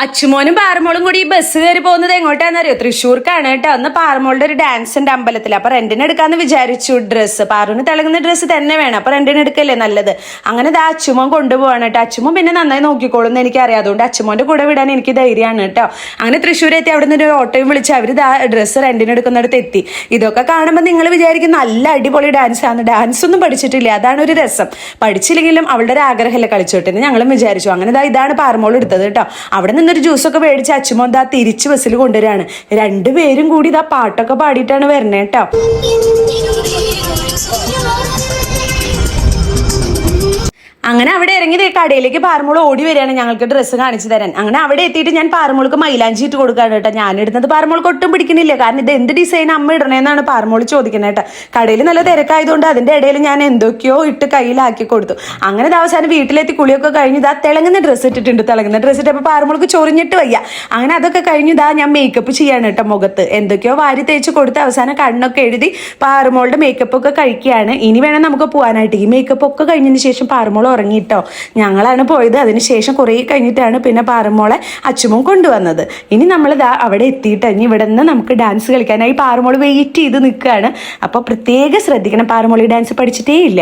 അച്ചുമോനും പാറമോളും കൂടി ഈ ബസ് കയറി പോകുന്നത് എങ്ങോട്ടാണെന്നറിയോ? തൃശ്ശൂർക്കാണ് കേട്ടോ. അന്ന് പാറമോളുടെ ഒരു ഡാൻസിന്റെ അമ്പലത്തിൽ. അപ്പൊ റെന്റിന് എടുക്കാന്ന് വിചാരിച്ചു ഡ്രസ്സ്. പാറുവിന് തിളങ്ങുന്ന ഡ്രസ്സ് തന്നെ വേണം. അപ്പൊ റെന്റിന് എടുക്കല്ലേ നല്ലത്. അങ്ങനെ ദാ അച്ചുമോൻ കൊണ്ടുപോവാണ് കേട്ടോ. അച്ചുമോൻ പിന്നെ നന്നായി നോക്കിക്കോളും എന്ന് എനിക്കറിയാം. അതുകൊണ്ട് അച്ചുമോന്റെ കൂടെ വിടാൻ എനിക്ക് ധൈര്യമാണ് കേട്ടോ. അങ്ങനെ തൃശ്ശൂർ എത്തി. അവിടെ നിന്ന് ഒരു ഓട്ടോയും വിളിച്ച് അവര് ഡ്രസ്സ് റെന്റിന് എടുക്കുന്നിടത്ത് എത്തി. ഇതൊക്കെ കാണുമ്പോൾ നിങ്ങൾ വിചാരിക്കും നല്ല അടിപൊളി ഡാൻസ് ആണ്. ഡാൻസ് ഒന്നും പഠിച്ചിട്ടില്ല, അതാണ് ഒരു രസം. പഠിച്ചില്ലെങ്കിലും അവളുടെ ഒരു ആഗ്രഹമല്ലേ കളിച്ചോട്ടെ ഞങ്ങളും വിചാരിച്ചു. അങ്ങനെ ഇതാണ് പാറമോൾ എടുത്തത് കേട്ടോ. അവിടെ നിന്നൊരു ജ്യൂസൊക്കെ മേടിച്ച് അച്ചുമോൻ ദാ തിരിച്ച് ബസ്സിൽ കൊണ്ടുവരാണ്. രണ്ടുപേരും കൂടി ഇതാ പാട്ടൊക്കെ പാടിയിട്ടാണ് വരണേ കേട്ടോ. അങ്ങനെ അവിടെ ഇറങ്ങി കടയിലേക്ക് പാറമോൾ ഓടി വരികയാണ് ഞങ്ങൾക്ക് ഡ്രസ്സ് കാണിച്ചു തരാൻ. അങ്ങനെ അവിടെ എത്തിയിട്ട് ഞാൻ പാറമോൾക്ക് മൈലാഞ്ചി ഇട്ട് കൊടുക്കാണ് കേട്ടോ. ഞാൻ ഇടുന്നത് പാറമോൾക്ക് ഒട്ടും പിടിക്കുന്നില്ല. കാരണം ഇത് എന്ത് ഡിസൈൻ അമ്മ ഇടണേന്നാണ് പാറമോൾ ചോദിക്കുന്നത് കേട്ടോ. കടയിൽ നല്ല തിരക്കായതുകൊണ്ട് അതിന്റെ ഇടയിൽ ഞാൻ എന്തൊക്കെയോ ഇട്ട് കയ്യിലാക്കി കൊടുത്തു. അങ്ങനെ അവസാനം വീട്ടിലെത്തി കുളിയൊക്കെ കഴിഞ്ഞ് ഇതാ തിളങ്ങുന്ന ഡ്രസ്സ് ഇട്ടിട്ടുണ്ട്. തിളങ്ങുന്ന ഡ്രസ്സ് ഇട്ടപ്പോൾ പാറമോൾക്ക് ചൊറിഞ്ഞിട്ട് വയ്യ. അങ്ങനെ അതൊക്കെ കഴിഞ്ഞ് ഇതാ ഞാൻ മേക്കപ്പ് ചെയ്യാണ് കേട്ടോ. മുഖത്ത് എന്തൊക്കെയോ വാരി തേച്ച് കൊടുത്ത് അവസാനം കണ്ണൊക്കെ എഴുതി പാറമോളുടെ മേക്കപ്പ് ഒക്കെ കഴിക്കുകയാണ്. ഇനി വേണം നമുക്ക് പോകാനായിട്ട്. ഈ മേക്കപ്പ് ഒക്കെ കഴിഞ്ഞതിന് ശേഷം പാറമോൾ ഉറങ്ങിട്ടോ. ഞങ്ങളാണ് പോയത്. അതിനുശേഷം കുറേ കഴിഞ്ഞിട്ടാണ് പിന്നെ പാറമോളെ അച്ചുമോൻ കൊണ്ടുവന്നത്. ഇനി നമ്മൾ അവിടെ എത്തിയിട്ട് ഇനി ഇവിടെ നിന്ന് നമുക്ക് ഡാൻസ് കളിക്കാനായി പാറമോൾ വെയിറ്റ് ചെയ്ത് നിൽക്കുകയാണ്. അപ്പോൾ പ്രത്യേകം ശ്രദ്ധിക്കണം, പാറമോൾ ഈ ഡാൻസ് പഠിച്ചിട്ടേ ഇല്ല.